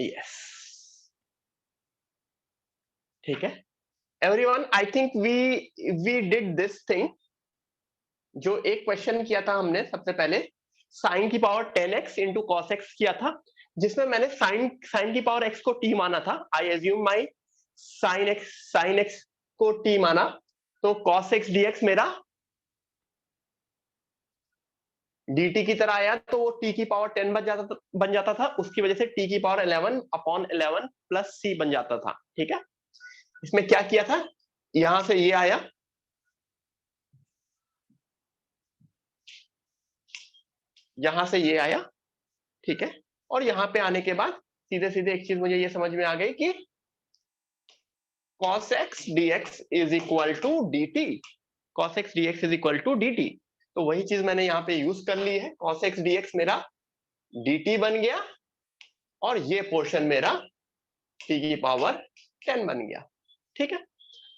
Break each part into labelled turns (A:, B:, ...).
A: Yes, ठीक है everyone, I think we did this thing. जो एक क्वेश्चन किया था हमने सबसे पहले, साइन की power 10x into cos x किया था, जिसमें मैंने साइन की पावर x को t माना था। I assume my sine x को t माना, तो cos x dx मेरा dt की तरह आया, तो वो t की पावर 10 बन जाता था। उसकी वजह से t की पावर 11 अपॉन 11 प्लस c बन जाता था। ठीक है, इसमें क्या किया था, यहां से ये आया, यहां से ये आया, ठीक है, और यहां पे आने के बाद सीधे सीधे एक चीज मुझे ये समझ में आ गई कि cos x dx is equal to dt, cos x dx is equal to dt। तो वही चीज मैंने यहाँ पे यूज कर ली है, cos x dx मेरा dt बन गया, और ये पोर्शन मेरा t की पावर 10 बन गया। ठीक है,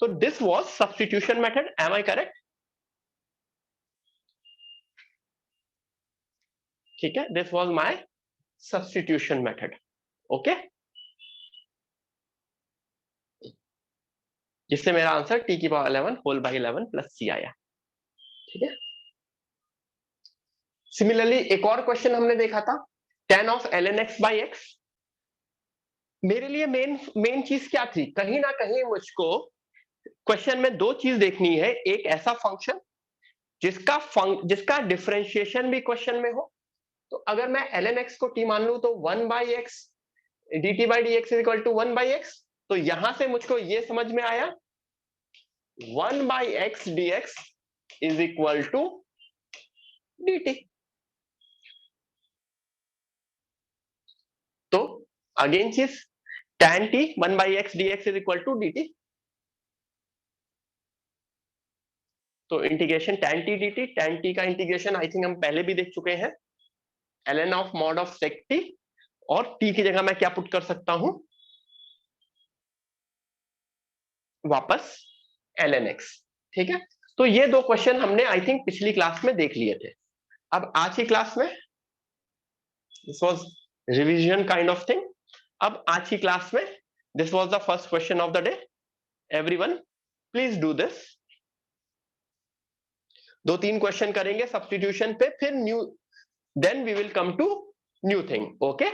A: तो this was substitution method, am I correct? ठीक है, this was my substitution method. Okay, जिससे मेरा आंसर t की power 11 whole by 11 plus c आया। ठीक है, सिमिलरली एक और क्वेश्चन हमने देखा था, tan of ln x by x. मेरे लिए मेन चीज क्या थी, कहीं ना कहीं मुझको क्वेश्चन में दो चीज देखनी है। एक ऐसा फंक्शन जिसका डिफरेंशिएशन भी क्वेश्चन में हो। तो अगर मैं ln x को t मान लू, तो 1 by x dt by d x is equal to 1 by x. तो यहां से मुझको ये समझ में आया 1 by x d x is equal to dt। तो अगेन चीज, tan t 1 by x d x is equal to dt। तो integration tan t dt, tan t का इंटीग्रेशन आई थिंक हम पहले भी देख चुके हैं, ln of mod of sec t, और t की जगह मैं क्या पुट कर सकता हूं वापस ln x। ठीक है, तो ये दो क्वेश्चन हमने आई थिंक पिछली क्लास में देख लिए थे। अब आज की क्लास में, this was revision kind of thing. अब आज की क्लास में this was the first question of the day. Everyone please do this. दो तीन क्वेश्चन करेंगे सब्स्टिट्यूशन पे, फिर new, then we will come to new thing. Okay,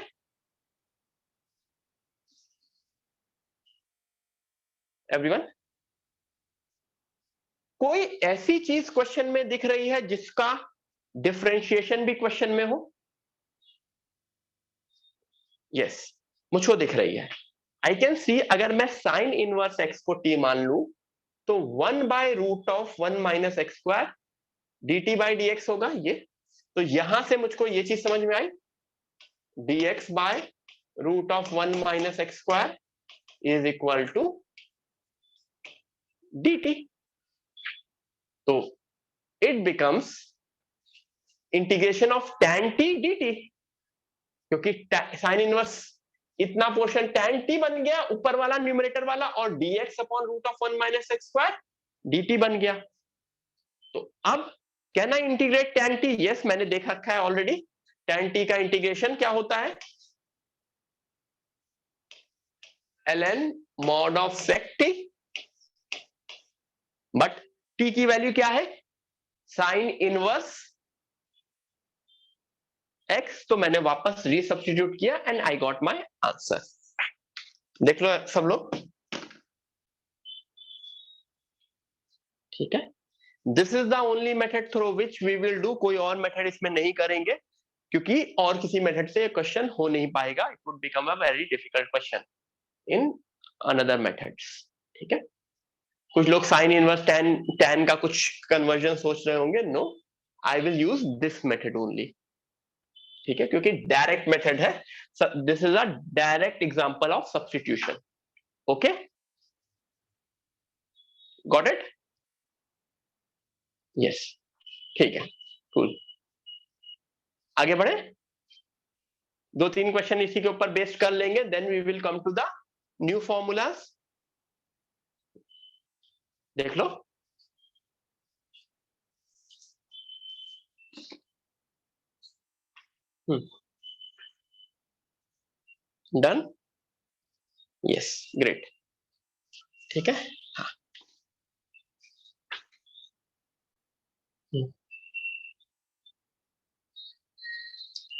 A: everyone, कोई ऐसी चीज क्वेश्चन में दिख रही है जिसका डिफरेंशिएशन भी क्वेश्चन में हो? यस, मुझको दिख रही है। आई कैन सी, अगर मैं साइन इनवर्स एक्स को टी मान लू, तो 1 by root of 1 minus x square d t by d x होगा ये। तो यहां से मुझको ये चीज समझ में आई, d x by root of 1 minus x square is equal to d t. तो it becomes integration of tan t dt, क्योंकि साइन इनवर्स इतना पोर्शन tan t बन गया, ऊपर वाला न्यूमरेटर वाला, और dx upon root of 1 minus x square dt बन गया। तो अब can I integrate tan t? Yes, मैंने देख रखा है ऑलरेडी। tan t का इंटीग्रेशन क्या होता है, ln mod of sec t, but t की वैल्यू क्या है, साइन इनवर्स x। तो मैंने वापस रीसब्स्टिट्यूट किया and I got my answer. देख लो सब लोग, ठीक है। This is the only method through which we will do. कोई और मेथड इसमें नहीं करेंगे, क्योंकि और किसी मेथड से क्वेश्चन हो नहीं पाएगा। It would become a very difficult question in another methods. ठीक है, कुछ लोग साइन इनवर्स टैन का कुछ कन्वर्जन सोच रहे होंगे। No, I will use this method only. ठीक है, क्योंकि डायरेक्ट मेथड है। This is a direct example of substitution. Okay, got it? Yes, ठीक है, कूल। आगे बढ़े, दो तीन क्वेश्चन इसी के ऊपर बेस्ड कर लेंगे, then we will come to the new formulas. देख लो, डन। Yes, great. ठीक है, हाँ।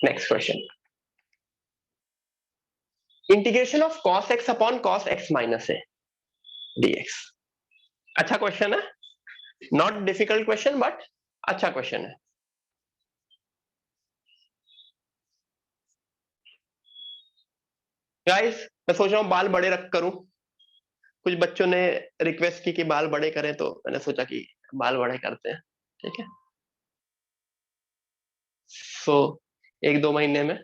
A: Next question, integration of cos x upon cos x minus a dx। अच्छा क्वेश्चन है, नॉट डिफिकल्ट क्वेश्चन बट अच्छा क्वेश्चन है। गाइस मैं सोच रहा हूँ बाल बड़े रख करूं, कुछ बच्चों ने रिक्वेस्ट की कि बाल बड़े करें, तो मैंने सोचा कि बाल बड़े करते हैं। ठीक है, सो 1-2 महीने में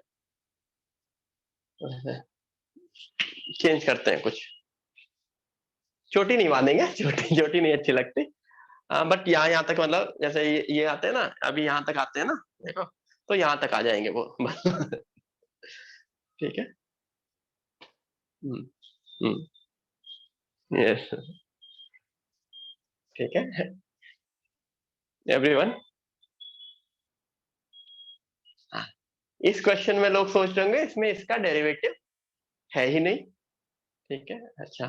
A: चेंज करते हैं कुछ। चोटी नहीं बांधेंगे, चोटी चोटी नहीं अच्छी लगती। बट यहाँ तक, मतलब जैसे ये आते हैं ना, अभी यहाँ तक आते हैं ना, देखो, तो यहाँ तक आ जाएंगे वो। ठीक है। हम्म, हम्म, यस, ठीक है एवरीवन। इस क्वेश्चन में लोग सोच रहे होंगे इसमें इसका डेरिवेटिव है ही नहीं। ठीक है, अच्छा।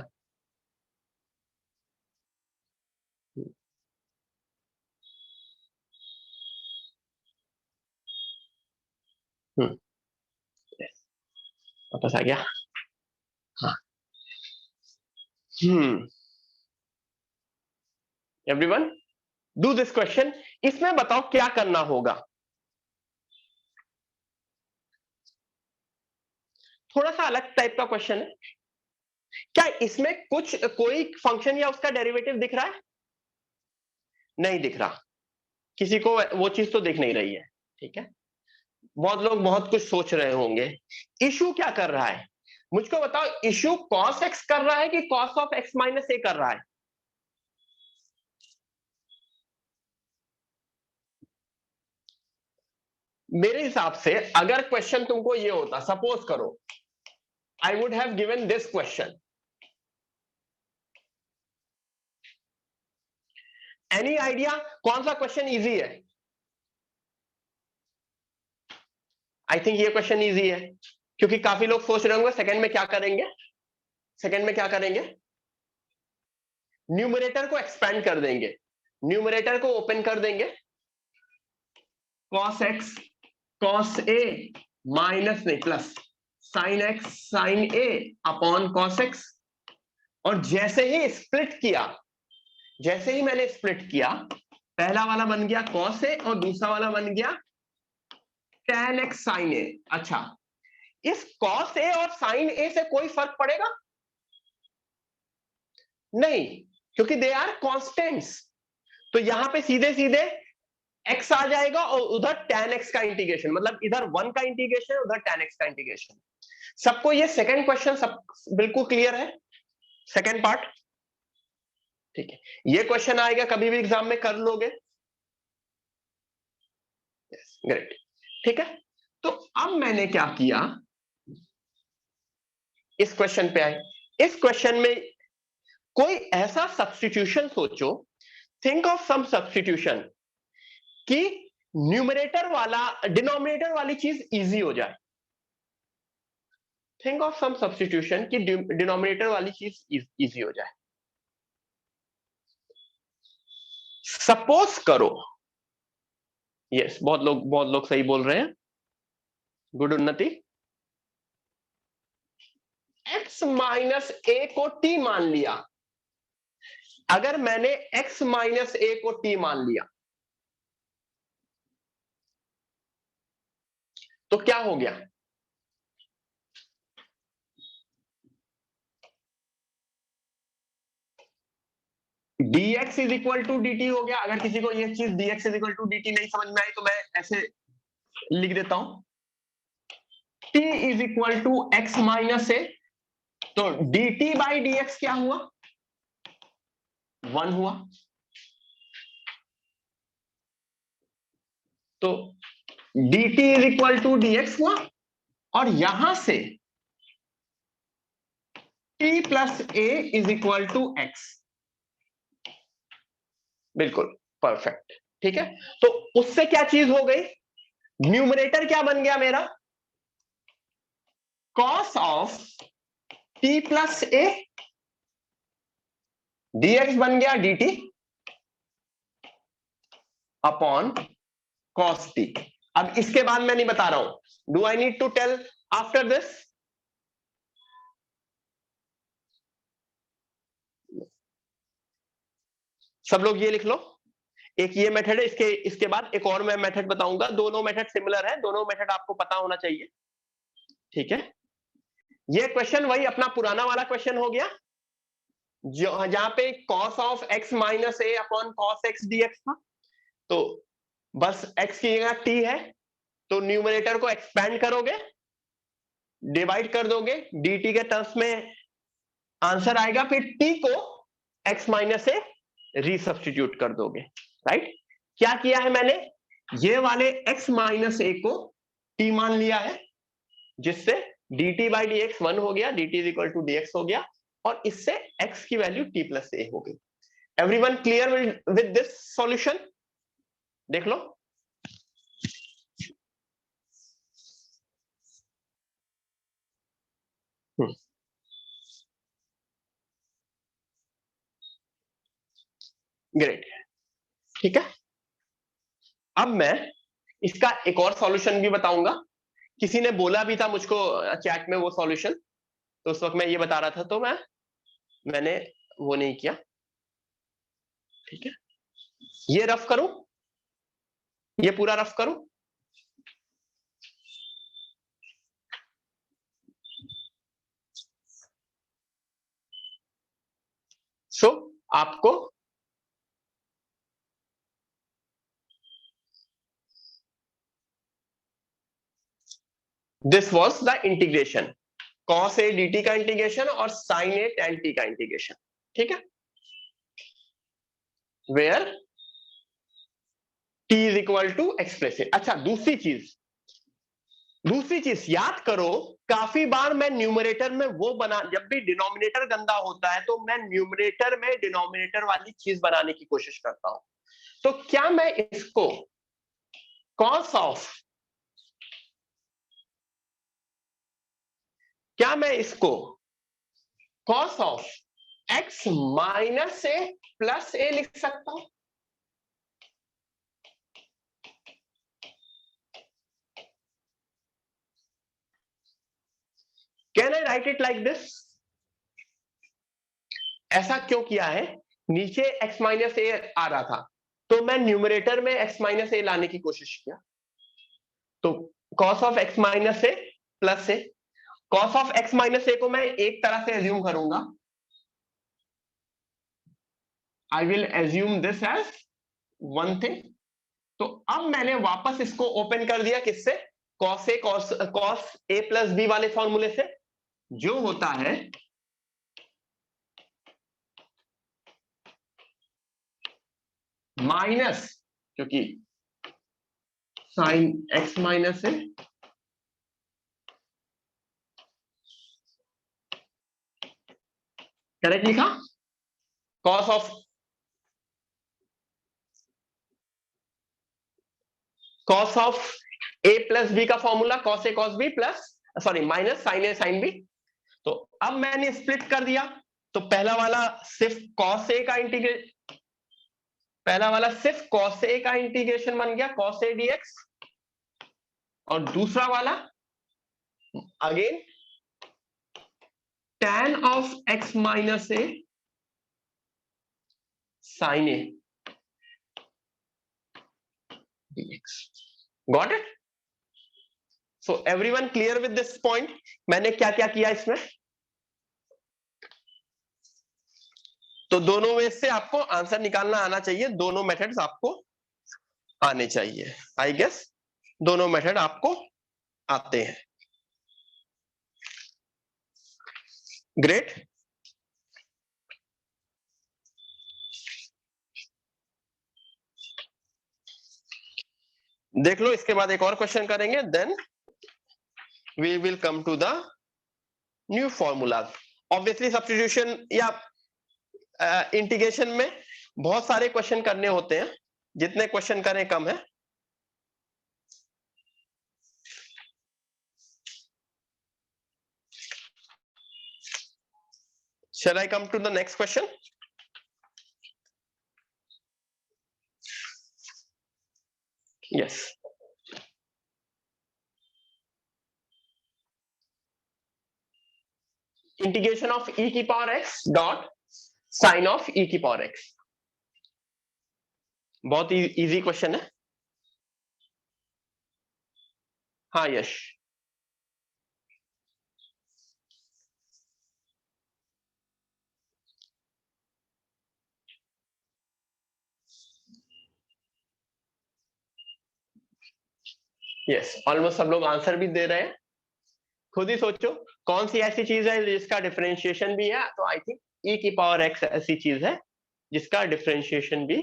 A: हम्म, yes, वापस आ गया। हाँ, एवरीवन डू दिस क्वेश्चन। इसमें बताओ क्या करना होगा। थोड़ा सा अलग टाइप का क्वेश्चन है। क्या इसमें कुछ कोई फंक्शन या उसका डेरिवेटिव दिख रहा है? नहीं दिख रहा, किसी को वो चीज तो दिख नहीं रही है। ठीक है, बहुत लोग बहुत कुछ सोच रहे होंगे, इशू क्या कर रहा है। मुझको बताओ, इशू cos x कर रहा है कि cos ऑफ x माइनस ए कर रहा है? मेरे हिसाब से अगर क्वेश्चन तुमको ये होता, सपोज करो I would have given this question, any idea कौन सा क्वेश्चन इजी है? आई थिंक ये क्वेश्चन इजी है, क्योंकि काफी लोग सोच रहे होंगे सेकंड में क्या करेंगे। सेकंड में क्या करेंगे, न्यूमरेटर को एक्सपेंड कर देंगे, न्यूमरेटर को ओपन कर देंगे, cos x cos a minus नहीं plus sin x sin a upon cos x। और जैसे ही स्प्लिट किया, जैसे ही मैंने स्प्लिट किया, पहला वाला बन गया cos a और दूसरा वाला बन गया tan x sin a। अच्छा, इस cos a और sin a से कोई फर्क पड़ेगा? नहीं, क्योंकि दे आर कॉन्स्टेंट्स। तो यहां पे सीधे सीधे x आ जाएगा और उधर tan x का इंटीग्रेशन, मतलब इधर 1 का इंटीग्रेशन, उधर tan x का इंटीग्रेशन। सबको ये सेकंड क्वेश्चन सब बिल्कुल क्लियर है? सेकंड पार्ट, ठीक है। ये क्वेश्चन आएगा कभी भी एग्जाम में, कर लोगे? ग्रेट, ठीक है। तो अब मैंने क्या किया, इस क्वेश्चन पे आए। इस क्वेश्चन में कोई ऐसा सब्स्टिट्यूशन सोचो, थिंक ऑफ सम सब्स्टिट्यूशन कि न्यूमरेटर वाला डिनोमिनेटर वाली चीज इजी हो जाए। थिंक ऑफ सम सब्स्टिट्यूशन कि डिनोमिनेटर वाली चीज इजी हो जाए। सपोज करो, यस, बहुत लोग सही बोल रहे हैं, गुड उन्नति। x माइनस ए को t मान लिया। अगर मैंने x माइनस ए को t मान लिया तो क्या हो गया? dx is equal to dt हो गया। अगर किसी को ये चीज dx is equal to dt नहीं समझ में आई तो मैं ऐसे लिख देता हूं, t is equal to x minus a, तो dt बाई dx क्या हुआ? 1 हुआ। तो dt is equal to dx हुआ, और यहां से t plus a is equal to x। बिल्कुल परफेक्ट, ठीक है। तो उससे क्या चीज हो गई, न्यूमरेटर क्या बन गया मेरा? cos of T plus A dx बन गया dt अपॉन cos t। अब इसके बाद मैं नहीं बता रहा हूं, do I need to tell after this? सब लोग ये लिख लो, एक ये मेथड है, इसके बाद एक और मैं मेथड बताऊंगा। दोनों मेथड सिमिलर है, दोनों मेथड आपको पता होना चाहिए, ठीक है। ये क्वेश्चन वही अपना पुराना वाला क्वेश्चन हो गया, जो जहां पे cos of x minus A upon cos x dx था। तो बस x की जगह t है, तो न्यूमरेटर को एक्सपेंड करोगे, डिवाइड कर दोगे, dt के टर्म्स में आंसर आएगा, फिर t को x माइनस ए रीसब्स्टिट्यूट कर दोगे, राइट। क्या किया है मैंने, ये वाले x माइनस ए को t मान लिया है, जिससे dt बाई डी एक्स 1 हो गया, dt is equal to dx हो गया, और इससे x की वैल्यू t प्लस ए हो गई। Everyone clear with this solution? देख लो। ग्रेट, ठीक है। अब मैं इसका एक और सॉल्यूशन भी बताऊंगा। किसी ने बोला भी था मुझको चैट में वो सॉल्यूशन, तो उस वक्त मैं ये बता रहा था, तो मैंने वो नहीं किया, ठीक है। ये रफ करूं, ये पूरा रफ करूं। सो आपको this was the integration, cos a dt का इंटीग्रेशन और sin a tan t का इंटीग्रेशन, ठीक है, where t is equal to expressive. अच्छा, दूसरी चीज याद करो, काफी बार मैं न्यूमरेटर में वो बना, जब भी डिनोमिनेटर गंदा होता है तो मैं न्यूमरेटर में डिनोमिनेटर वाली चीज बनाने की कोशिश करता हूं। तो क्या मैं इसको cos ऑफ, क्या मैं इसको cos of x minus a plus a लिख सकता हूं? Can I write it like this? ऐसा क्यों किया है, नीचे x माइनस ए आ रहा था, तो मैं न्यूमरेटर में x माइनस ए लाने की कोशिश किया, तो cos of x minus a plus a, cos of x minus a को मैं एक तरह से एज्यूम करूंगा, I will assume this as one thing. तो अब मैंने वापस इसको ओपन कर दिया, किससे, cos a प्लस बी वाले फॉर्मूले से, जो होता है माइनस, क्योंकि sine x minus a correct लिखा, cos of a plus b का formula cos a cos b plus, sorry, minus sine a sine b। तो अब मैंने स्प्लिट कर दिया, तो पहला वाला सिर्फ cos a का इंटीग्रेशन, पहला वाला सिर्फ cos a का इंटीग्रेशन बन गया, cos a dx, और दूसरा वाला again tan of x minus A sin a dx। Got it? So everyone clear with this point? मैंने क्या क्या किया इसमें, तो दोनों में से आपको आंसर निकालना आना चाहिए, दोनों मेथड्स आपको आने चाहिए। आई गेस दोनों मेथड आपको आते हैं। ग्रेट। देख लो, इसके बाद एक और क्वेश्चन करेंगे, then we will come to the new formulas. Obviously substitution या इंटीग्रेशन में बहुत सारे क्वेश्चन करने होते हैं, जितने क्वेश्चन करें कम है। Shall I come to the next question? Yes. Integration of e की power x dot sin of e की पावर x. बहुत इजी क्वेश्चन है. हाँ यश. यस, ऑलमोस्ट सब लोग आंसर भी दे रहे हैं. खुद ही सोचो कौन सी ऐसी चीज है जिसका डिफरेंशिएशन भी है. तो आई थिंक e की पावर x ऐसी चीज है जिसका डिफरेंशिएशन भी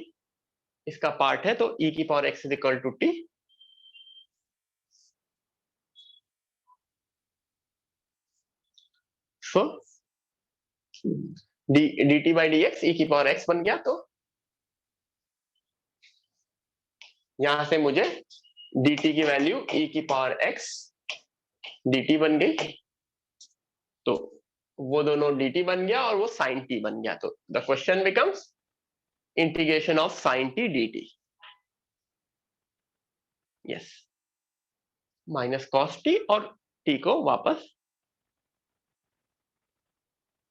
A: इसका पार्ट है. तो e की power x is equal to t. So dt by dx e की पावर x बन गया. तो यहां से मुझे dt की वैल्यू e की पावर x dt बन गई. तो वो दोनों dt बन गया और वो sin t बन गया. तो the question becomes integration of sin t dt. Yes, minus cos t और t को वापस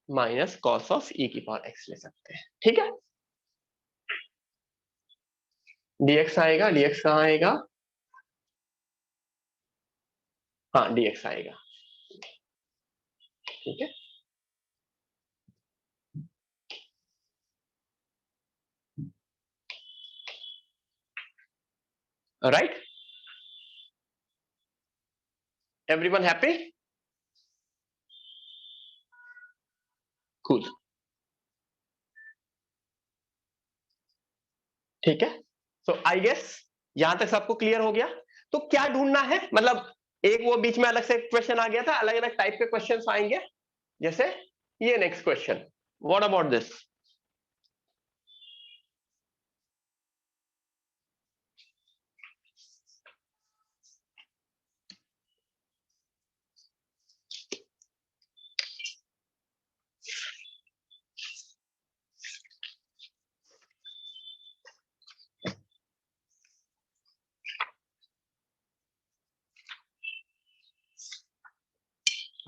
A: माइनस cos ऑफ e की पावर x ले सकते हैं. ठीक है. dx आएगा. dx कहाँ आएगा? हाँ dx आएगा. ठीक है. राइट. Everyone happy? कूल. ठीक है. सो आई गेस यहां तक सबको क्लियर हो गया. तो क्या ढूंढना है, मतलब एक वो बीच में अलग से क्वेश्चन आ गया था, अलग अलग टाइप के क्वेश्चंस आएंगे. जैसे ये next question, what about this?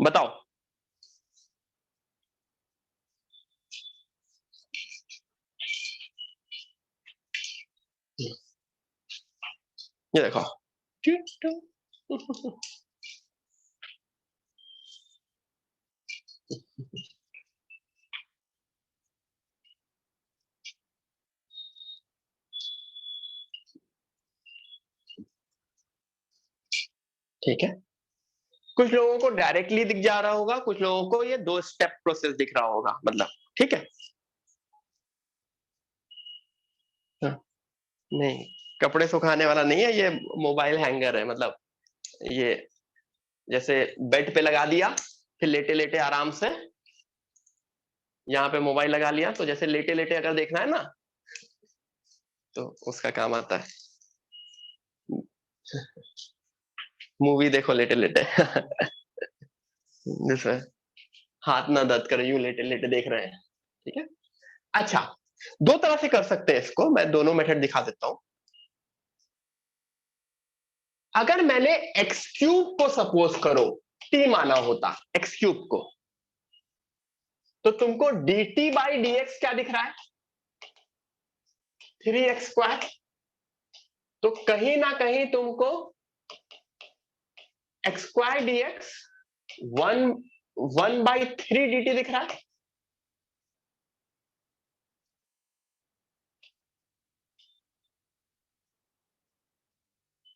A: बताओ. ये देखो. ठीक है. कुछ लोगों को डायरेक्टली दिख जा रहा होगा, कुछ लोगों को ये 2 स्टेप प्रोसेस दिख रहा होगा, मतलब. ठीक है. हाँ, नहीं, कपड़े सुखाने वाला नहीं है, ये मोबाइल हैंगर है. मतलब ये जैसे बेड पे लगा दिया, फिर लेटे लेटे आराम से यहाँ पे मोबाइल लगा लिया, तो जैसे लेटे लेटे अगर देखना है ना, तो उसका काम आता है. मूवी देखो लेटे लेटे. जैसे हाथ ना दर्द करे, यूं लेटे लेटे देख रहे हैं. ठीक है. अच्छा, 2 तरह से कर सकते हैं इसको. मैं दोनों मेथड दिखा देता हूं. अगर मैंने एक्स क्यूब को सपोज करो t माना होता, एक्स क्यूब को, तो तुमको dt बाई dx क्या दिख रहा है? 3x square. तो कहीं ना कहीं तुमको एक्स स्क्वायर dx 1/3 dt दिख रहा है.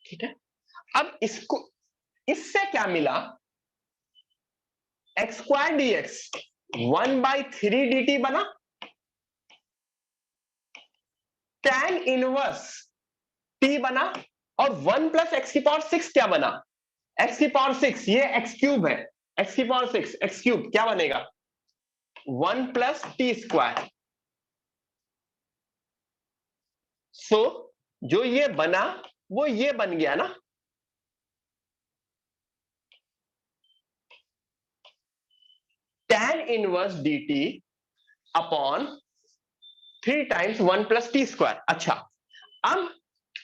A: ठीक है. अब इसको, इससे क्या मिला? एक्स स्क्वायर dx 1/3 dt बना. tan इनवर्स t बना. और 1 प्लस एक्स की पावर 6 क्या बना? एक्स की पावर 6, ये एक्स क्यूब है. एक्स की पावर 6, एक्स क्यूब क्या बनेगा? 1 प्लस टी स्क्वायर. सो जो ये बना वो ये बन गया ना. tan inverse dt upon 3 times 1 plus T square. अच्छा, अब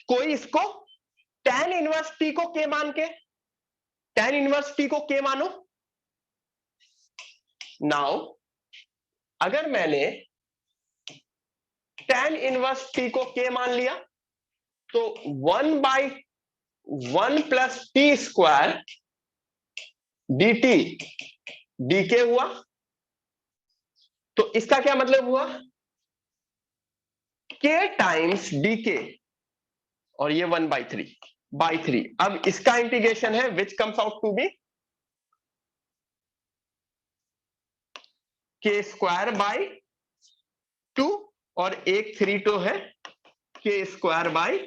A: कोई इसको tan इनवर्स टी को के मान के, tan इनवर्स टी को के मानो। नाउ अगर मैंने tan इनवर्स टी को के मान लिया तो 1/1 plus T square d T D के हुआ। तो इसका क्या मतलब हुआ, के टाइम्स डी के, और ये 1/3 अब इसका इंटीग्रेशन है which comes out to be k square by 2, और एक 3 तो है के स्क्वायर बाई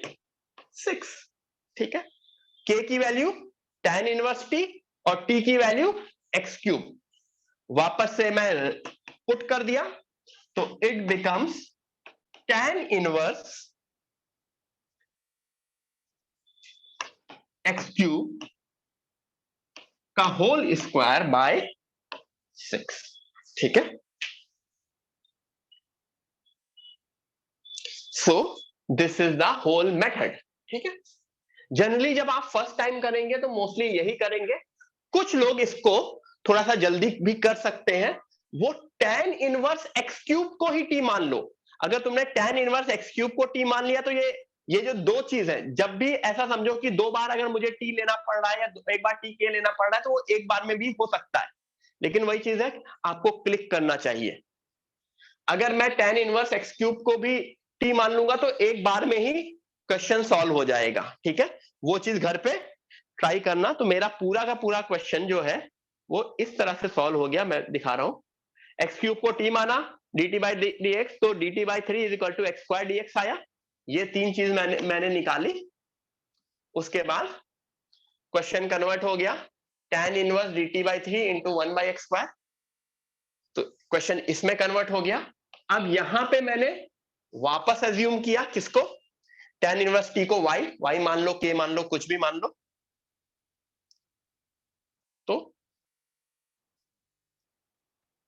A: 6। ठीक है, के की वैल्यू tan इनवर्स टी और टी की वैल्यू एक्स क्यूब, वापस से मैं पुट कर दिया तो it becomes tan inverse x cube का होल स्क्वायर बाय 6। ठीक है, so this is the whole method. ठीक है, जनरली जब आप फर्स्ट टाइम करेंगे तो मोस्टली यही करेंगे। कुछ लोग इसको थोड़ा सा जल्दी भी कर सकते हैं, वो tan इनवर्स एक्स क्यूब को ही टी मान लो। अगर तुमने tan इनवर्स एक्स क्यूब को टी मान लिया तो ये जो दो चीज है, जब भी ऐसा समझो कि 2 बार अगर मुझे टी लेना पड़ रहा है या एक बार टी के लेना पड़ रहा है तो वो एक बार में भी हो सकता है, लेकिन वही चीज है आपको क्लिक करना चाहिए। अगर मैं tan इनवर्स एक्स क्यूब को भी टी मान लूंगा तो एक बार में ही क्वेश्चन सॉल्व हो जाएगा। ठीक है, वो चीज घर पे ट्राई करना। तो मेरा पूरा का पूरा क्वेश्चन जो है वो इस तरह से सॉल्व हो गया, मैं दिखा रहा हूं। एक्स क्यूब को टी माना, d t by d x, तो d t by 3 is equal to x square d x आया। ये तीन चीज मैंने निकाली। उसके बाद क्वेश्चन कन्वर्ट हो गया tan inverse D t by 3 into 1 by x square, तो क्वेश्चन इसमें कन्वर्ट हो गया। अब यहां पे मैंने वापस अज्यूम किया किसको, tan इनवर्स टी को y मान लो, k मान लो, कुछ भी मान लो। तो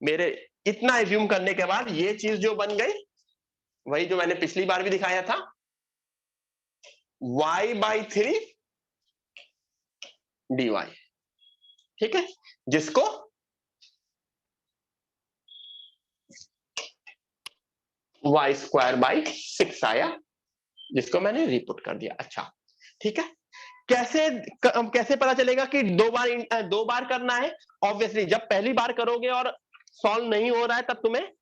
A: मेरे इतना एज्यूम करने के बाद ये चीज जो बन गई वही जो मैंने पिछली बार भी दिखाया था, y/3 dy। ठीक है, जिसको y स्क्वायर बाई 6 आया, जिसको मैंने रिपुट कर दिया। अच्छा, ठीक है, कैसे कैसे पता चलेगा कि दो बार करना है? ऑब्वियसली जब पहली बार करोगे और सॉल्व नहीं हो रहा है तब तुम्हें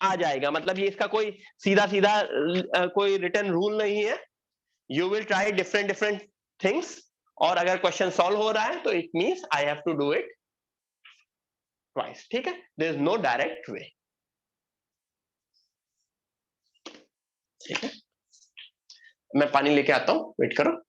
A: आ जाएगा, मतलब ये इसका कोई सीधा सीधा कोई रिटर्न रूल नहीं है। You will try different different things, और अगर क्वेश्चन सॉल्व हो रहा है तो it means I have to do it twice. ठीक है, there is no direct way. ठीक है, मैं पानी लेके आता हूं, वेट करो।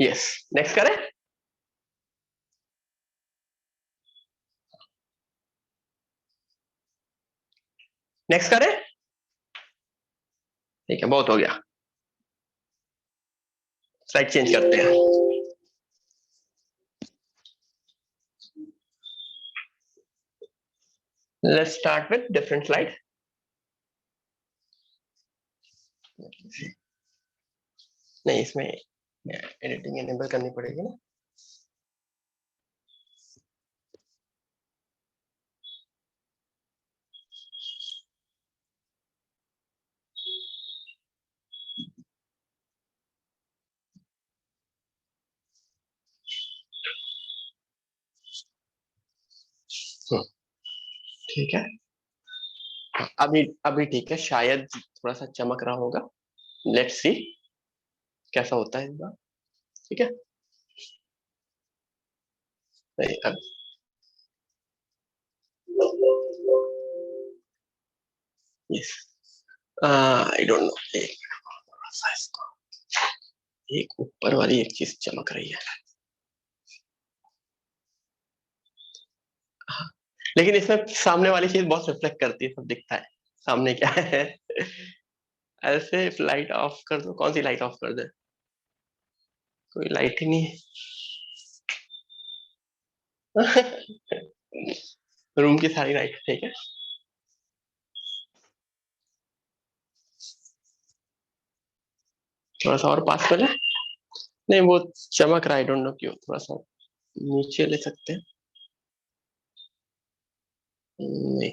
A: यस, नेक्स्ट करें। नेक्स्ट करें, ठीक है, बहुत हो गया, स्लाइड चेंज करते हैं। Let's start with different slide. नहीं, इसमें एडिटिंग एनेबल करनी पड़ेगी ना। ठीक है, अभी अभी ठीक है, शायद थोड़ा सा चमक रहा होगा। लेट्स सी कैसा होता है इस बार। ठीक है, नहीं अब यस, आई डोंट नो, एक थोड़ा सा इसको, एक ऊपर वाली एक चीज चमक रही है। हाँ, लेकिन इसमें सामने वाली चीज बहुत रिफ्लेक्ट करती है, सब दिखता है सामने क्या है। ऐसे लाइट ऑफ कर दो, कौन सी लाइट ऑफ कर दे, कोई लाइट ही नहीं है। रूम की सारी लाइट, ठीक है। थोड़ा सा और पास कर ले, नहीं वो चमक रहा है, डोंट नो क्यों, थोड़ा सा नीचे ले सकते हैं। नहीं,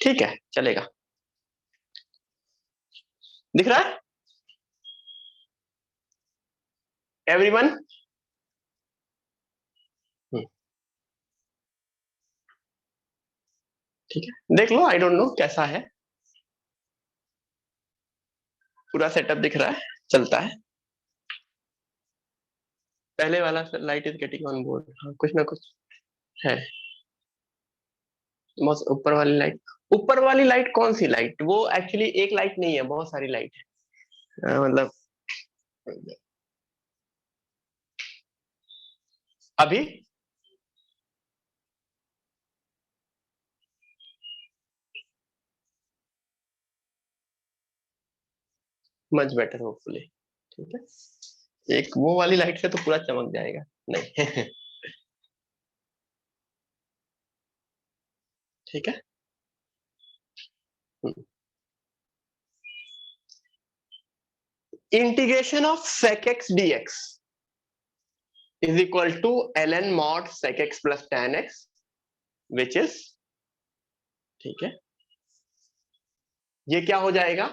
A: ठीक है चलेगा, दिख रहा है एवरीवन। ठीक है, देख लो, आई डोंट नो कैसा है, पूरा सेटअप दिख रहा है, चलता है। पहले वाला light is getting on board, हाँ कुछ ना कुछ है। ऊपर वाली लाइट, ऊपर वाली लाइट कौन सी लाइट, वो एक्चुअली एक लाइट नहीं है, बहुत सारी लाइट है। मतलब अभी मच बेटर होपफुली। ठीक है, एक वो वाली लाइट से तो पूरा चमक जाएगा, नहीं। ठीक है, integration of sec x dx is equal to ln mod sec x plus tan x which is, ठीक है, ये क्या हो जाएगा,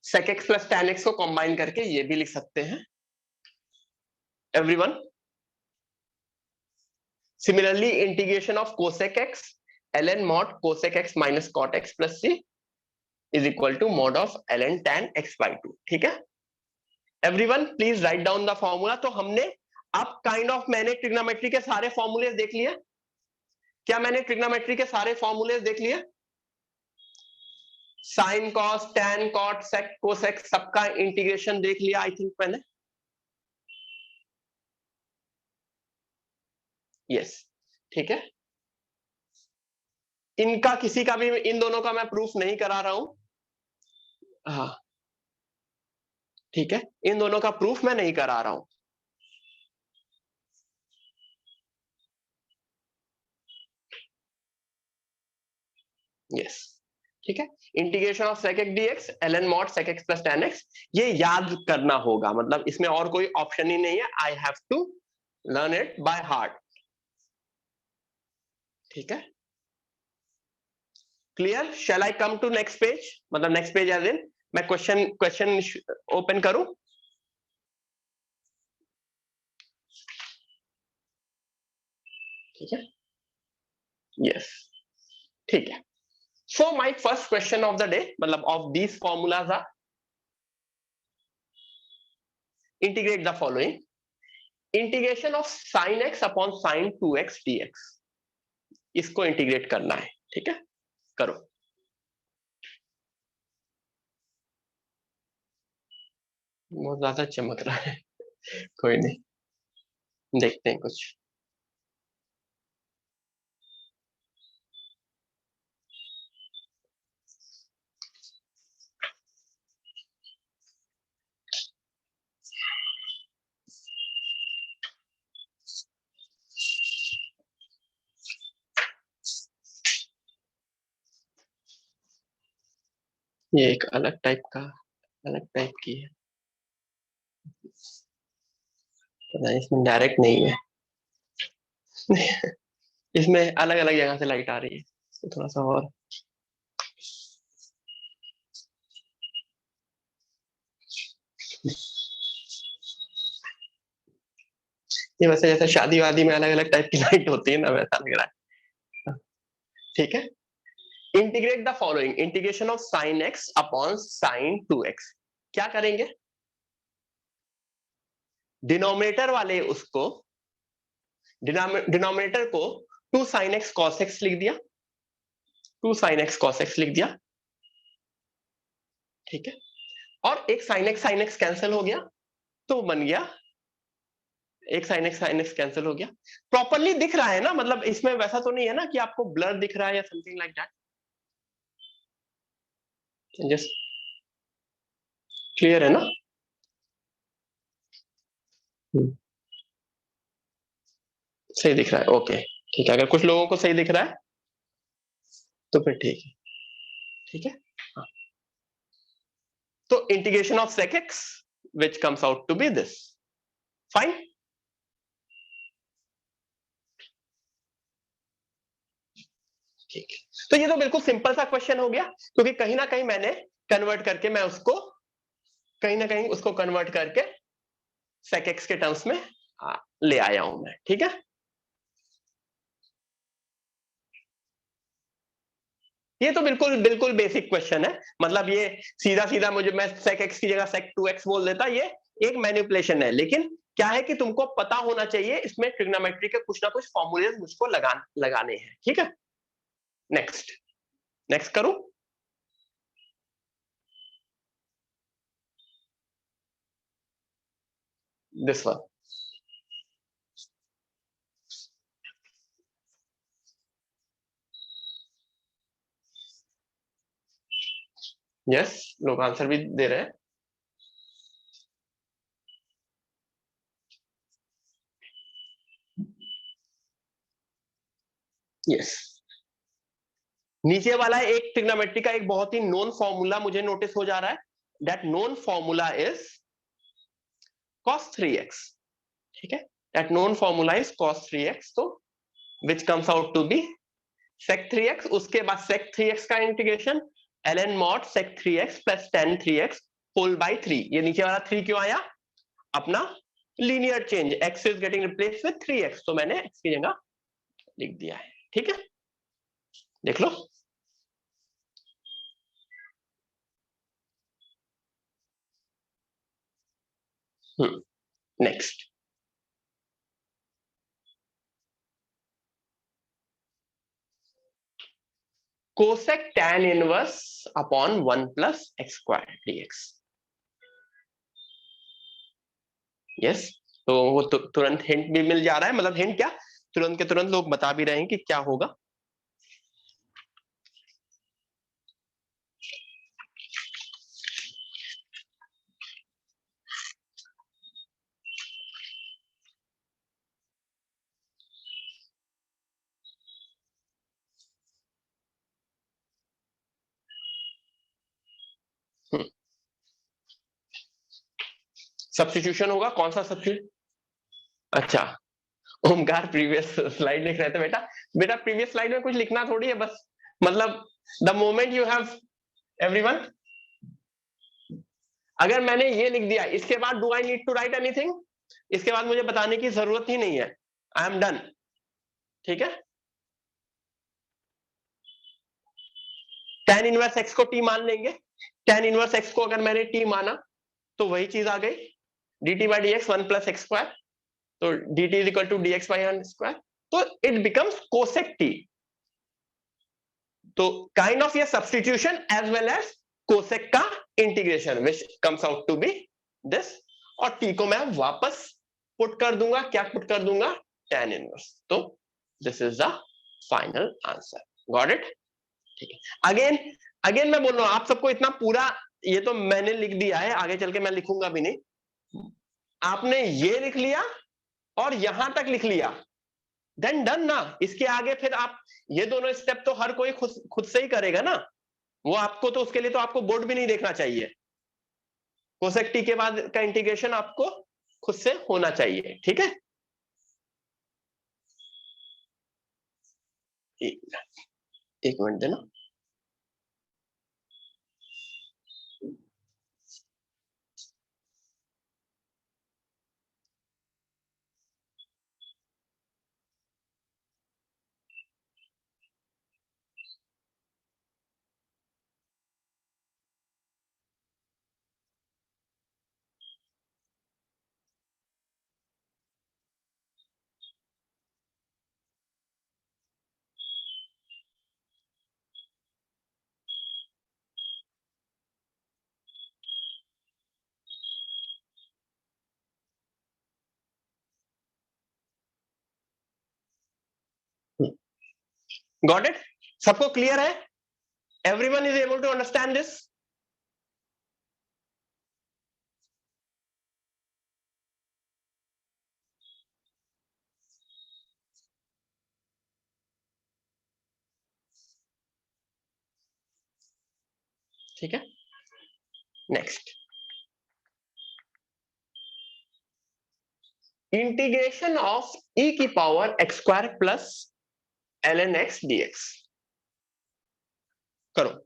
A: sec x plus tan x को कंबाइन करके ये भी लिख सकते हैं everyone. Similarly integration of cosec x ln mod cosec x minus cot x plus c is equal to mod of ln tan x by 2। ठीक है, everyone please write down the formula. तो हमने अब काइंड ऑफ, मैंने trigonometry के सारे फॉर्मूले देख लिए, क्या मैंने ट्रिग्नोमेट्री के सारे फॉर्मूले देख लिए, sine cos tan cot sec cosec सबका इंटीग्रेशन देख लिया आई थिंक मैंने, यस। ठीक है, इनका किसी का भी, इन दोनों का मैं प्रूफ नहीं करा रहा हूं, हाँ ठीक है, इन दोनों का प्रूफ मैं नहीं करा रहा हूं। यस, ठीक है, integration of sec x dx ln mod sec x plus tan x, ये याद करना होगा, मतलब इसमें और कोई ऑप्शन ही नहीं है, I have to learn it by heart. ठीक है, clear, shall I come to next page, मतलब नेक्स्ट पेज एज इन मैं क्वेश्चन क्वेश्चन ओपन करूं। ठीक है, यस, ठीक है। So my first question of the day, मतलब of these formulas are, integrate the following, integration of sine x upon sine 2x dx, इसको integrate करना है। ठीक है, करो। बहुत ज्यादा चमक रहा है, कोई नहीं, देखते हैं कुछ। ये एक अलग टाइप का, अलग टाइप की है, पता नहीं, इसमें डायरेक्ट नहीं है। इसमें अलग अलग जगह से लाइट आ रही है, तो थोड़ा सा और ये वैसे जैसे शादी वादी में अलग अलग टाइप की लाइट होती है ना, वैसा लग रहा है। ठीक है, integrate the following, integration of sine x upon sine 2x। क्या करेंगे, डिनोमिनेटर वाले उसको, डिनोमिनेटर को 2 sin x cos x लिख दिया, 2 sin x cos x लिख दिया। ठीक है, और एक sin x कैंसिल हो गया, तो बन गया एक sin x कैंसिल हो गया। प्रॉपरली दिख रहा है ना, मतलब इसमें वैसा तो नहीं है ना कि आपको ब्लर दिख रहा है या something like that. Just clear है ना? सही दिख रहा है, ओके ठीक है। अगर कुछ लोगों को सही दिख रहा है तो फिर ठीक है। ठीक है, हाँ। तो integration of sec x which comes out to be this, fine। ठीक है, तो ये तो बिल्कुल सिंपल सा क्वेश्चन हो गया, क्योंकि कहीं ना कहीं मैंने कन्वर्ट करके, मैं उसको कहीं ना कहीं उसको कन्वर्ट करके sec x के टर्म्स में ले आया हूं मैं। ठीक है, ये तो बिल्कुल बिल्कुल बेसिक क्वेश्चन है, मतलब ये सीधा सीधा मुझे, मैं sec x की जगह sec 2x बोल देता, ये एक मैनिपुलेशन है। लेकिन क्या है कि तुमको पता होना चाहिए, इसमें ट्रिग्नोमेट्री के कुछ ना कुछ फॉर्मूले मुझको लगाने हैं। ठीक है, नेक्स्ट नेक्स्ट करूं। दिस वन, यस, लोग आंसर भी दे रहे हैं। यस, नीचे वाला एक ट्रिग्नोमेट्री का एक बहुत ही नोन फॉर्मूला मुझे नोटिस हो जा रहा है, that known formula is cos 3x। ठीक है, that known formula is cos 3x, तो which comes out to be sec 3x। उसके बाद sec 3x का integration ln mod sec 3x plus tan 3x whole by 3। ये नीचे वाला 3 क्यों आया, अपना linear change, x is getting replace with 3x, तो मैंने x की जगह लिख दिया है। ठीक है, देख लो। Next, cosec tan inverse upon 1 plus x square dx। Yes, तो वो तुरंत हिंट भी मिल जा रहा है, मतलब हिंट क्या, तुरंत के तुरंत लोग बता भी रहे हैं कि क्या होगा। सब्स्टिट्यूशन होगा, कौन सा सब्स्टिट्यूट? अच्छा, ओमकार प्रीवियस स्लाइड लिख रहे थे बेटा। बेटा प्रीवियस स्लाइड में कुछ लिखना थोड़ी है, बस मतलब the moment you have, everyone, अगर मैंने ये लिख दिया, इसके बाद do I need to write anything? इसके बाद मुझे बताने की जरूरत ही नहीं है, आई एम डन। ठीक है, tan इनवर्स x को t मान लेंगे, tan इनवर्स x को अगर मैंने t माना तो वही चीज आ गई, dt by dx 1 plus x square, तो dt is equal to dx by square, तो इट बिकम्स कोसेक t। तो काइंड ऑफ ये substitution as well as cosec का integration which comes out to be this, और t को मैं वापस put कर दूंगा, क्या पुट कर दूंगा, tan इनवर्स, तो this is the final answer. Got it? ठीक है, अगेन अगेन मैं बोल रहा हूं आप सबको इतना पूरा, ये तो मैंने लिख दिया है, आगे चल के मैं लिखूंगा भी नहीं। आपने ये लिख लिया और यहां तक लिख लिया, देन डन ना। इसके आगे फिर आप ये दोनों स्टेप तो हर कोई खुद से ही करेगा ना, वो आपको तो उसके लिए तो आपको बोर्ड भी नहीं देखना चाहिए। कोसेक टी के बाद का इंटीग्रेशन आपको खुद से होना चाहिए। ठीक है, एक मिनट देना। Got it? सबको क्लियर है? Everyone is able to understand this? ठीक है, नेक्स्ट, इंटीग्रेशन ऑफ e की power x square plus ln x dx करो।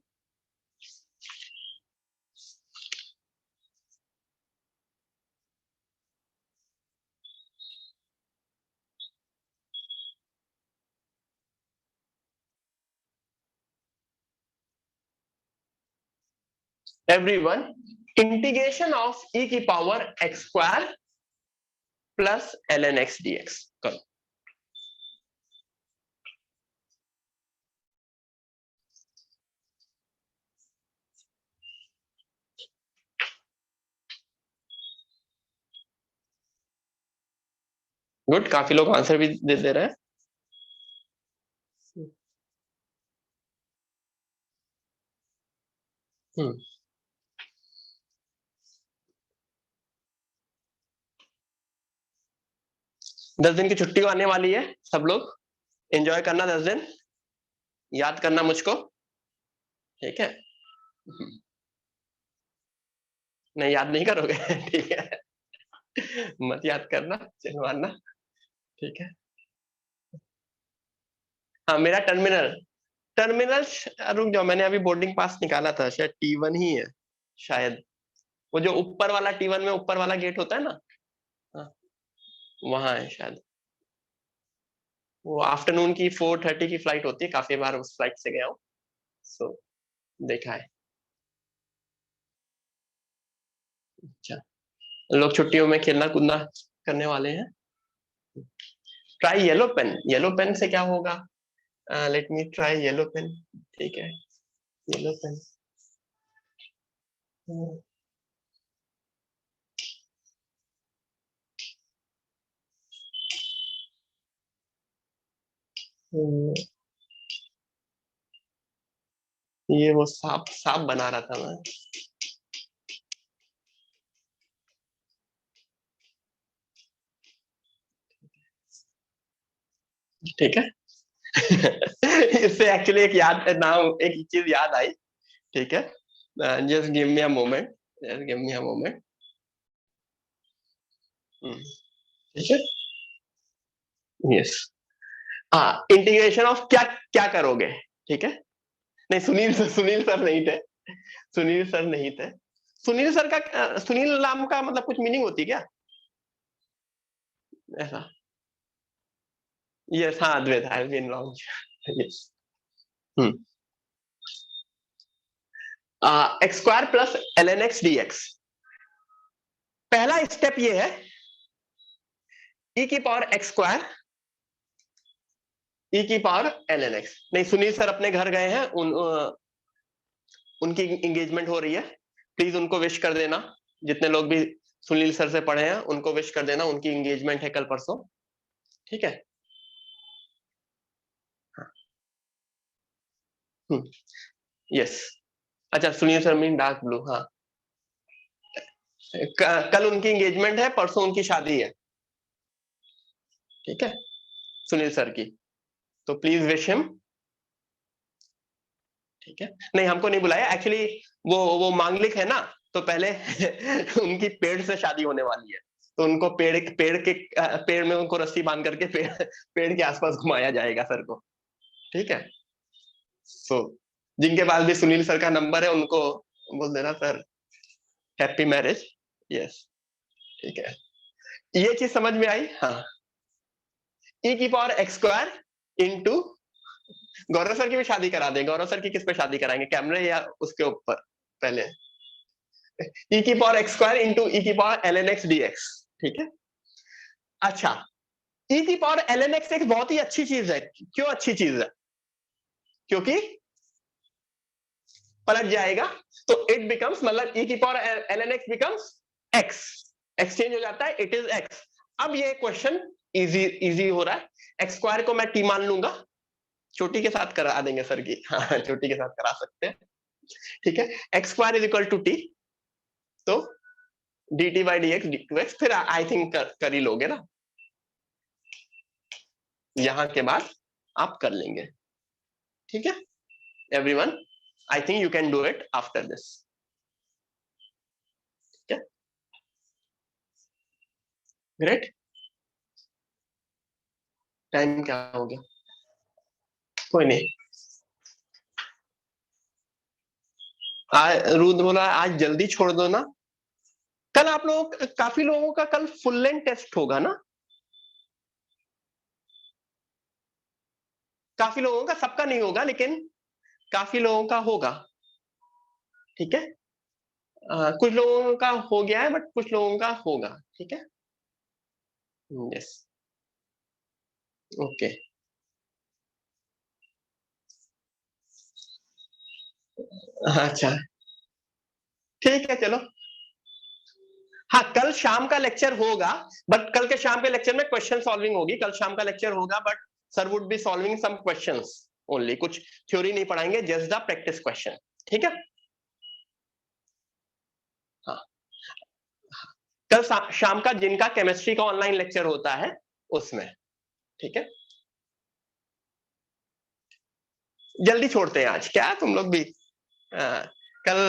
A: एवरीवन, इंटीग्रेशन ऑफ e की power x square plus ln x dx करो। गुड, काफी लोग आंसर भी दे रहे हैं। हम्म, 10 दिन की छुट्टी आने वाली है, सब लोग एंजॉय करना 10 दिन, याद करना मुझको, ठीक है? नहीं, याद नहीं करोगे? ठीक है, मत याद करना, चलवाना, ठीक है? हाँ, मेरा टर्मिनल, टर्मिनल रुक जाओ, मैंने अभी बोर्डिंग पास निकाला था, शायद T1 ही है शायद, वो जो ऊपर वाला T1 में ऊपर वाला गेट होता है ना, हाँ, वहां है शायद। वो आफ्टरनून की 4:30 की फ्लाइट होती है, काफी बार उस फ्लाइट से गया हूँ, सो देखा है। अच्छा, लोग छुट्टियों में खेलना कूदना करने वाले हैं। Try yellow pen, yellow pen से क्या होगा? Let me try yellow pen, ठीक है, येलो पेन। ये वो सांप सांप बना रहा था मैं, ठीक है। इससे एक्चुअली एक याद नाम, एक चीज याद आई, ठीक है? Just give me a moment, just give me a moment, ठीक है, यस। हाँ, इंटीग्रेशन ऑफ क्या क्या करोगे, ठीक है? नहीं, सुनील सर नहीं थे, सुनील सर नहीं थे। सुनील सर का सुनील नाम का मतलब कुछ मीनिंग होती है क्या ऐसा? यस, हाँ, Advait, I been wrong, yes. X square plus ln x dx, पहला स्टेप ये है, e की पावर x स्क्वायर, e की पावर ln x। नहीं, सुनील सर अपने घर गए हैं, उनकी एंगेजमेंट हो रही है, प्लीज उनको विश कर देना, जितने लोग भी सुनील सर से पढ़े हैं उनको विश कर देना, उनकी एंगेजमेंट है कल परसों, ठीक है? यस, अच्छा, Sunil sir mean dark blue, हाँ। कल उनकी एंगेजमेंट है, परसों उनकी शादी है, ठीक है, सुनील सर की, तो प्लीज विश हिम, ठीक है? नहीं, हमको नहीं बुलाया एक्चुअली, वो मांगलिक है ना, तो पहले उनकी पेड़ से शादी होने वाली है, तो उनको पेड़ में उनको रस्सी बांध करके पेड़ के आसपास घुमाया जाएगा सर को, ठीक है? सो जिनके पास भी सुनील सर का नंबर है उनको बोल देना, सर हैप्पी मैरिज, यस, ठीक है? ये चीज समझ में आई? हाँ, e की पावर x स्क्वायर इंटू, गौरव सर की भी शादी करा दें, गौरव सर की किस पे शादी कराएंगे, कैमरे या उसके ऊपर? पहले e की power x square into e की पावर ln x dx, ठीक है? अच्छा, e की पावर ln x एक बहुत ही अच्छी चीज है, क्यों अच्छी चीज है? क्योंकि पलट जाएगा, तो इट बिकम्स, मतलब e की power ln x becomes x, exchange हो जाता है, इट इज x। अब ये क्वेश्चन इजी इजी हो रहा है, x स्क्वायर को मैं t मान लूंगा, चोटी के साथ करा देंगे सर की, हाँ चोटी के साथ करा सकते हैं, ठीक है। X square is equal to t, तो d t by d x d two x, फिर आई थिंक कर ही लोगे ना, यहां के बाद आप कर लेंगे, ठीक है everyone. I think you can do it after this, ठीक है, ग्रेट। टाइम क्या हो गया, कोई नहीं। रुद बोला आज जल्दी छोड़ दो ना, कल आप लोग, काफी लोगों का कल फुल लेंथ टेस्ट होगा ना, काफी लोगों का, सबका नहीं होगा लेकिन काफी लोगों का होगा, ठीक है। कुछ लोगों का हो गया है बट कुछ लोगों का होगा, ठीक है, यस, ओके। अच्छा ठीक है चलो, हाँ कल शाम का लेक्चर होगा, बट कल के शाम के लेक्चर में क्वेश्चन सॉल्विंग होगी, कल शाम का लेक्चर होगा but sir would be solving some questions only, कुछ थ्योरी नहीं पढ़ाएंगे, जस्ट द प्रैक्टिस क्वेश्चन, ठीक है। हाँ कल शाम का जिनका केमिस्ट्री का ऑनलाइन लेक्चर होता है उसमें, ठीक है। जल्दी छोड़ते हैं आज, क्या तुम लोग भी कल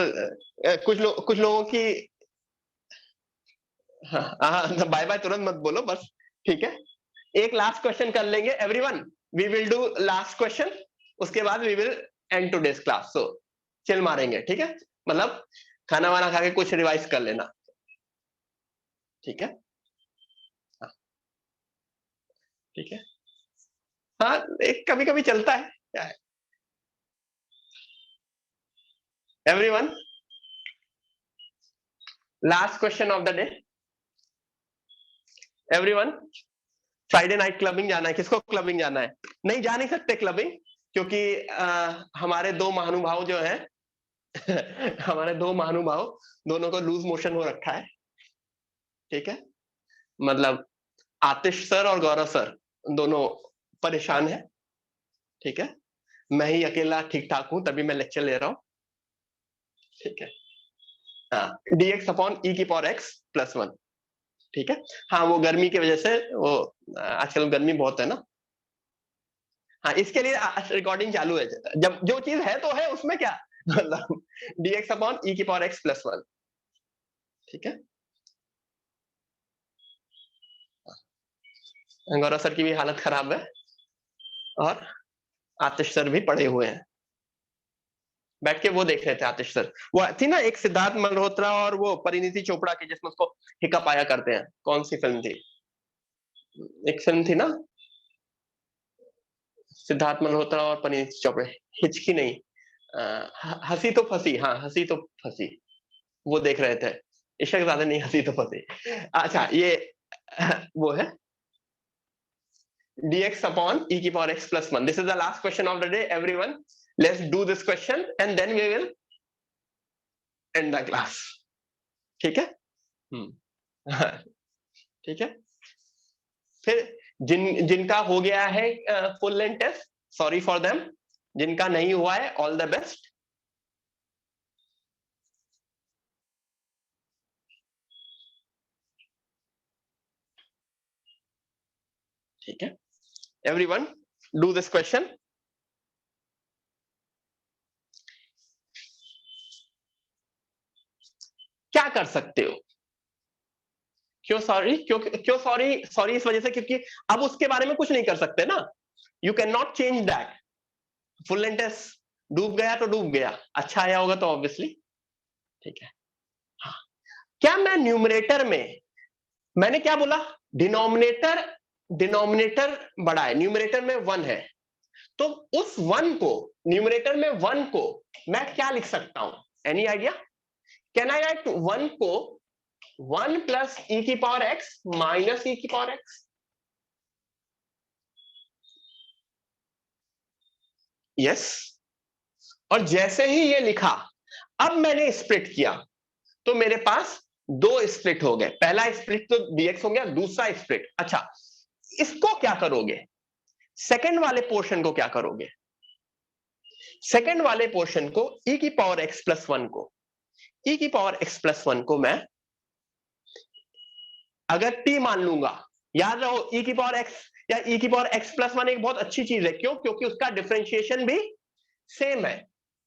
A: कुछ लोगों की, हाँ बाय बाय तुरंत मत बोलो बस, ठीक है। एक लास्ट क्वेश्चन कर लेंगे everyone, we will do last question, उसके बाद we will end today's class, so chill मारेंगे, ठीक है, मतलब खाना वाना खा के कुछ रिवाइज कर लेना, ठीक है, हाँ ठीक है, हाँ एक कभी कभी चलता है, क्या है everyone. Last question of the day everyone, Friday night clubbing जाना है, किसको क्लबिंग जाना है? नहीं जा नहीं सकते क्लबिंग, क्योंकि हमारे दो महानुभाव जो हैं हमारे दो महानुभाव दोनों को लूज मोशन हो रखा है, ठीक है, मतलब आतिश सर और गौरव सर दोनों परेशान है, ठीक है, मैं ही अकेला ठीक ठाक हूं तभी मैं लेक्चर ले रहा हूं, ठीक है, हाँ dx अपॉन e की पावर x प्लस 1, ठीक है। हाँ वो गर्मी की वजह से, वो आजकल गर्मी बहुत है ना, हाँ इसके लिए रिकॉर्डिंग चालू है, जब जो चीज है तो है उसमें क्या, मतलब dx अपॉन e की पावर x प्लस 1, ठीक है। गौरव सर की भी हालत खराब है और आतिश सर भी पड़े हुए हैं, बैठ के वो देख रहे थे आतिश सर, वो थी ना एक सिद्धार्थ मल्होत्रा और वो परिणीति चोपड़ा की जिसमें उसको हिकअप आया करते हैं, कौन सी फिल्म थी, एक फिल्म थी ना सिद्धार्थ मल्होत्रा और परिणीति चोपड़ा, हिचकी नहीं, हंसी तो फंसी, हाँ हंसी तो फंसी, वो देख रहे थे, इशक ज्यादा नहीं, हंसी तो फंसी, अच्छा ये वो है dx upon e की power x plus 1, this is the last question of the day everyone, let's do this question and then we will end the class, ठीक है, ठीक है। फिर जिनका हो गया है full length test, sorry for them, जिनका नहीं हुआ है ऑल द बेस्ट, ठीक है एवरीवन, डू दिस क्वेश्चन। क्या कर सकते हो, क्यों सॉरी, क्यों सॉरी, सॉरी इस वजह से क्योंकि अब उसके बारे में कुछ नहीं कर सकते ना, you can not change that, full length test डूब गया तो डूब गया, अच्छा आया होगा तो ऑब्वियसली, ठीक है। हाँ क्या मैं न्यूमरेटर में, मैंने क्या बोला, डिनोमिनेटर, डिनोमिनेटर बड़ा है, न्यूमरेटर में 1 है, तो उस 1 को, न्यूमरेटर में 1 को मैं क्या लिख सकता हूं, any idea, can I right 1 को 1 प्लस e की पावर x माइनस e की पावर x, यस, और जैसे ही ये लिखा, अब मैंने स्प्लिट किया तो मेरे पास दो स्प्लिट हो गए, पहला स्प्लिट तो dx हो गया, दूसरा स्प्लिट, अच्छा इसको क्या करोगे, सेकंड वाले पोर्शन को क्या करोगे? सेकंड वाले पोर्शन को e की पावर x प्लस 1 को e की पावर x प्लस 1 को मैं अगर t मान लूंगा, याद रहो e की पावर x या e की पावर x प्लस 1 एक बहुत अच्छी चीज है। क्यों? क्योंकि उसका डिफरेंशिएशन भी सेम है।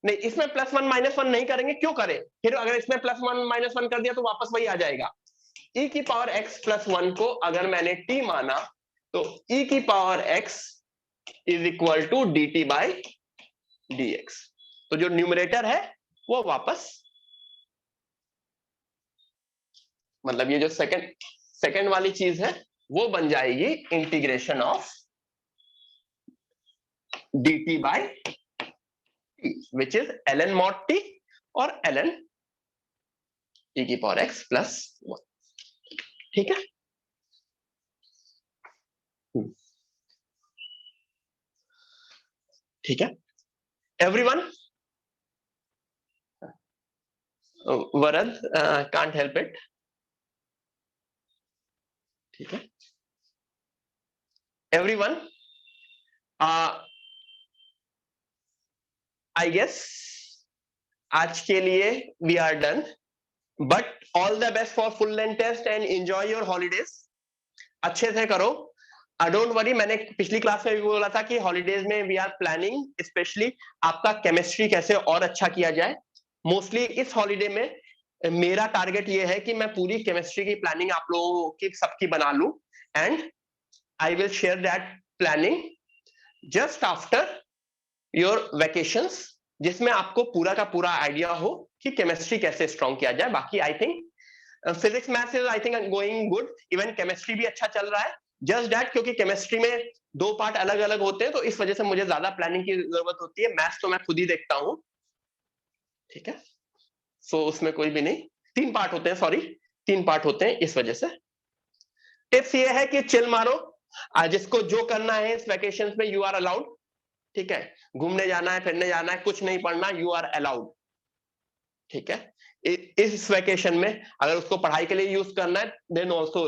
A: नहीं, इसमें प्लस 1 माइनस 1 नहीं करेंगे, क्यों करें? फिर अगर इसमें प्लस 1 माइनस 1 कर दिया तो वापस वही आ जाएगा। e की पावर x प्लस 1 को अगर मैंने t माना तो e की power x is equal to dt by dx। तो जो न्यूमरेटर है वो वापस, मतलब ये जो सेकंड वाली चीज है वो बन जाएगी integration of dt by t which is ln mod t और ln e की पावर x प्लस 1। ठीक है? ठीक है everyone? Varad can't help it. ठीक है एवरीवन, आई गेस आज के लिए we are done, but all the best for full length test and enjoy your holidays. अच्छे से करो, डोंट वरी। मैंने पिछली क्लास में भी बोला था कि हॉलीडेज में वी आर प्लानिंग स्पेशली आपका केमिस्ट्री कैसे और अच्छा किया जाए। मोस्टली इस हॉलीडे में मेरा टारगेट ये है कि मैं पूरी केमिस्ट्री की प्लानिंग आप लोगों की सबकी बना लूं, and I will share that planning just after your vacations, जिसमें आपको पूरा का पूरा आइडिया हो कि केमिस्ट्री कैसे स्ट्रॉन्ग किया जाए। बाकी I think physics maths is I think going good, even chemistry भी अच्छा चल रहा है। जस्ट दैट क्योंकि केमिस्ट्री में दो पार्ट अलग अलग होते हैं तो इस वजह से मुझे ज्यादा प्लानिंग की जरूरत होती है। मैथ्स तो मैं खुद ही देखता हूं। ठीक है, सो उसमें कोई भी नहीं, 3 पार्ट होते हैं, सॉरी 3 पार्ट होते हैं, इस वजह से टिप्स ये है कि चिल मारो। जिसको जो करना है इस वेकेशन में यू आर अलाउड। ठीक है, घूमने जाना है, फिरने जाना है, कुछ नहीं पढ़ना, यू आर अलाउड। ठीक है, इस वेकेशन में अगर उसको पढ़ाई के लिए यूज करना है then also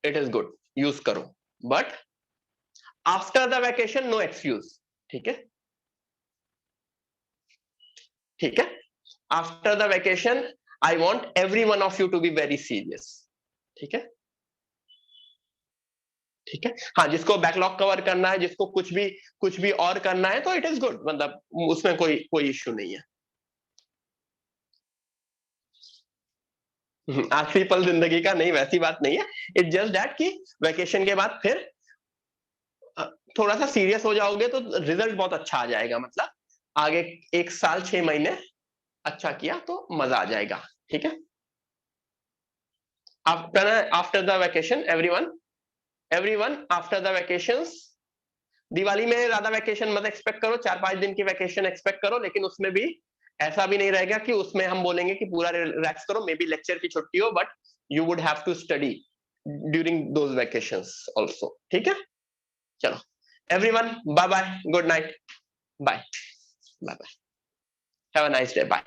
A: it is good, use करो, but after the vacation no excuse. ठीक है, ठीक है, after the vacation I want every one of you to be very serious. ठीक है, ठीक है, हाँ, जिसको बैकलॉग कवर करना है, जिसको कुछ भी और करना है तो इट इज गुड, मतलब उसमें कोई इश्यू नहीं है। आखिरी पल जिंदगी का, नहीं वैसी बात नहीं है। इट जस्ट दैट कि वेकेशन के बाद फिर थोड़ा सा सीरियस हो जाओगे तो रिजल्ट बहुत अच्छा आ जाएगा, मतलब आगे 1 साल 6 महीने अच्छा किया तो मजा आ जाएगा। ठीक है, after the vacation everyone after the vacations, Diwali में ज्यादा वेकेशन मत एक्सपेक्ट करो, 4-5 दिन की वेकेशन एक्सपेक्ट करो, लेकिन उसमें भी ऐसा भी नहीं रहेगा कि उसमें हम बोलेंगे कि पूरा रिलैक्स करो। मे बी लेक्चर की छुट्टी हो, but you would have to study during those vacations also. ठीक है, चलो everyone, bye bye, good night, bye bye, have a nice day, bye.